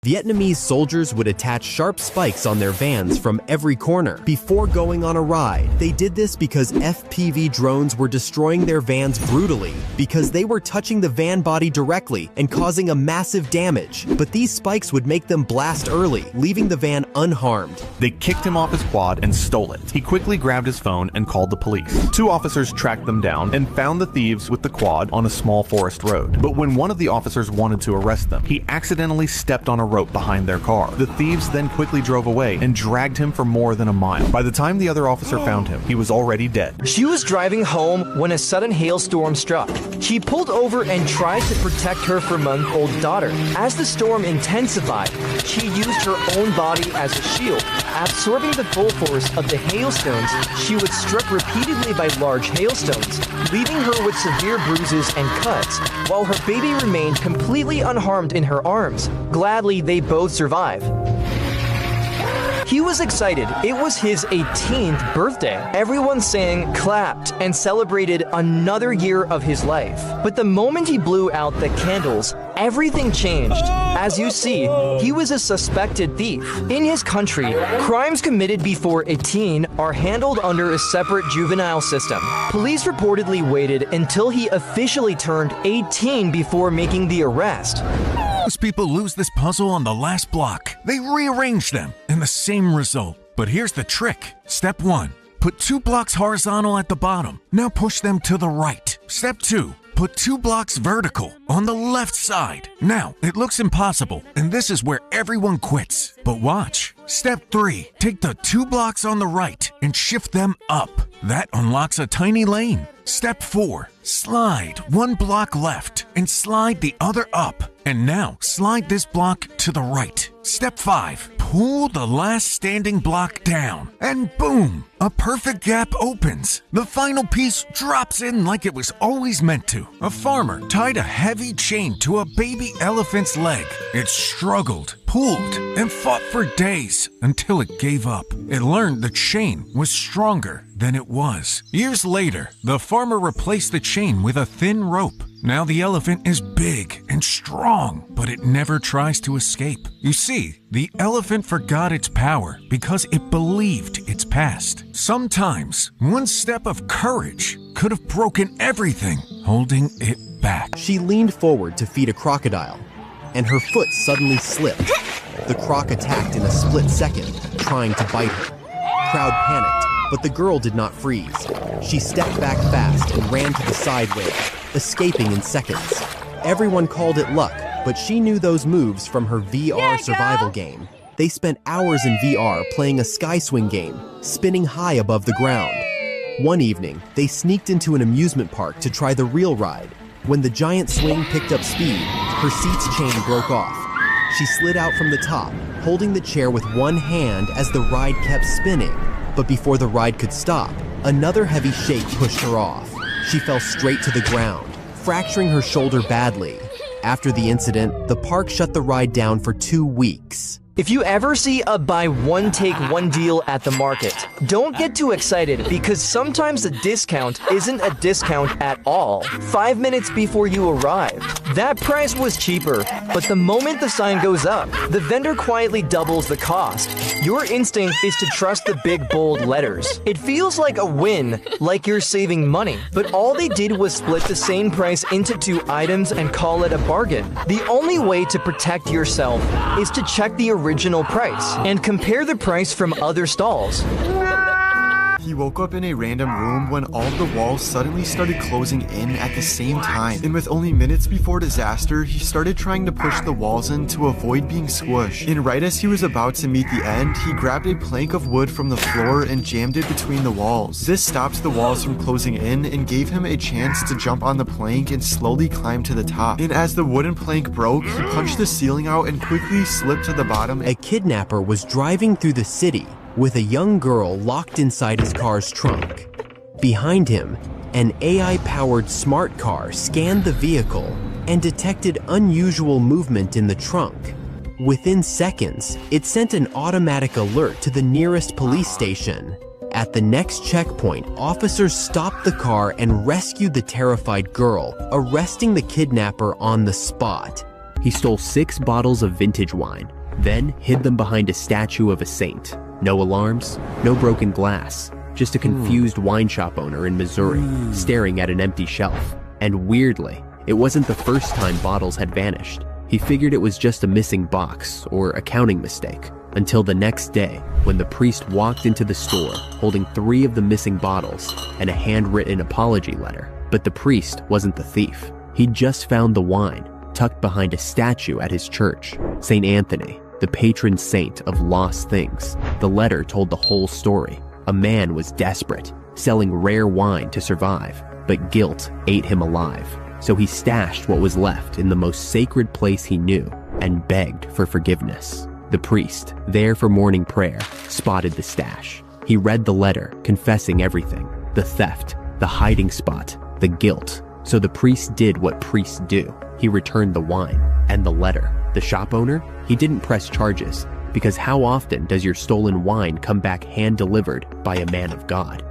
Vietnamese soldiers would attach sharp spikes on their vans from every corner before going on a ride. They did this because FPV drones were destroying their vans brutally because they were touching the van body directly and causing a massive damage. But these spikes would make them blast early, leaving the van unharmed. They kicked him off his quad and stole it. He quickly grabbed his phone and called the police. 2 officers tracked them down and found the thieves with the quad on a small forest road. But when one of the officers wanted to arrest them, he accidentally stepped on a rope behind their car. The thieves then quickly drove away and dragged him for more than a mile. By the time the other officer found him, he was already dead. She was driving home when a sudden hailstorm struck. She pulled over and tried to protect her 4-month-old daughter. As the storm intensified, she used her own body as a shield. Absorbing the full force of the hailstones, she was struck repeatedly by large hailstones, leaving her with severe bruises and cuts, while her baby remained completely unharmed in her arms. Gladly, they both survived. He was excited. It was his 18th birthday. Everyone sang, clapped, and celebrated another year of his life. But the moment he blew out the candles, everything changed. As you see, he was a suspected thief. In his country, crimes committed before 18 are handled under a separate juvenile system. Police reportedly waited until he officially turned 18 before making the arrest. Most people lose this puzzle on the last block. They rearrange them and the same result. But here's the trick. Step 1. Put 2 blocks horizontal at the bottom. Now push them to the right. Step 2. Put 2 blocks vertical on the left side. Now, it looks impossible, and this is where everyone quits. But watch. Step 3. Take the 2 blocks on the right and shift them up. That unlocks a tiny lane. Step 4. Slide 1 block left and slide the other up. And now, slide this block to the right. Step 5. Pull the last standing block down. And boom! A perfect gap opens. The final piece drops in like it was always meant to. A farmer tied a heavy chain to a baby elephant's leg. It struggled, pulled, and fought for days until it gave up. It learned the chain was stronger than it was. Years later, the farmer replaced the chain with a thin rope. Now the elephant is big and strong, but it never tries to escape. You see, the elephant forgot its power because it believed its past. Sometimes, one step of courage could have broken everything, holding it back. She leaned forward to feed a crocodile, and her foot suddenly slipped. The croc attacked in a split second, trying to bite her. Crowd panicked, but the girl did not freeze. She stepped back fast and ran to the side rail, escaping in seconds. Everyone called it luck, but she knew those moves from her VR survival game. They spent hours in VR playing a sky swing game, spinning high above the ground. One evening, they sneaked into an amusement park to try the real ride. When the giant swing picked up speed, her seat's chain broke off. She slid out from the top, holding the chair with one hand as the ride kept spinning. But before the ride could stop, another heavy shake pushed her off. She fell straight to the ground, fracturing her shoulder badly. After the incident, the park shut the ride down for 2 weeks. If you ever see a buy one take one deal at the market, don't get too excited because sometimes the discount isn't a discount at all. 5 minutes before you arrive, that price was cheaper, but the moment the sign goes up, the vendor quietly doubles the cost. Your instinct is to trust the big bold letters. It feels like a win, like you're saving money, but all they did was split the same price into 2 items and call it a bargain. The only way to protect yourself is to check the original price and compare the price from other stalls. He woke up in a random room when all the walls suddenly started closing in at the same time. And with only minutes before disaster, he started trying to push the walls in to avoid being squished. And right as he was about to meet the end, he grabbed a plank of wood from the floor and jammed it between the walls. This stopped the walls from closing in and gave him a chance to jump on the plank and slowly climb to the top. And as the wooden plank broke, he punched the ceiling out and quickly slipped to the bottom. A kidnapper was driving through the city with a young girl locked inside his car's trunk. Behind him, an AI-powered smart car scanned the vehicle and detected unusual movement in the trunk. Within seconds, it sent an automatic alert to the nearest police station. At the next checkpoint, officers stopped the car and rescued the terrified girl, arresting the kidnapper on the spot. He stole 6 bottles of vintage wine, then hid them behind a statue of a saint. No alarms, no broken glass, just a confused wine shop owner in Missouri staring at an empty shelf. And weirdly, it wasn't the first time bottles had vanished. He figured it was just a missing box or a counting mistake, until the next day when the priest walked into the store holding 3 of the missing bottles and a handwritten apology letter. But the priest wasn't the thief. He'd just found the wine tucked behind a statue at his church, St. Anthony, the patron saint of lost things. The letter told the whole story. A man was desperate, selling rare wine to survive, but guilt ate him alive. So he stashed what was left in the most sacred place he knew and begged for forgiveness. The priest, there for morning prayer, spotted the stash. He read the letter, confessing everything: the theft, the hiding spot, the guilt. So the priest did what priests do. He returned the wine and the letter. The shop owner, he didn't press charges, because how often does your stolen wine come back hand-delivered by a man of God?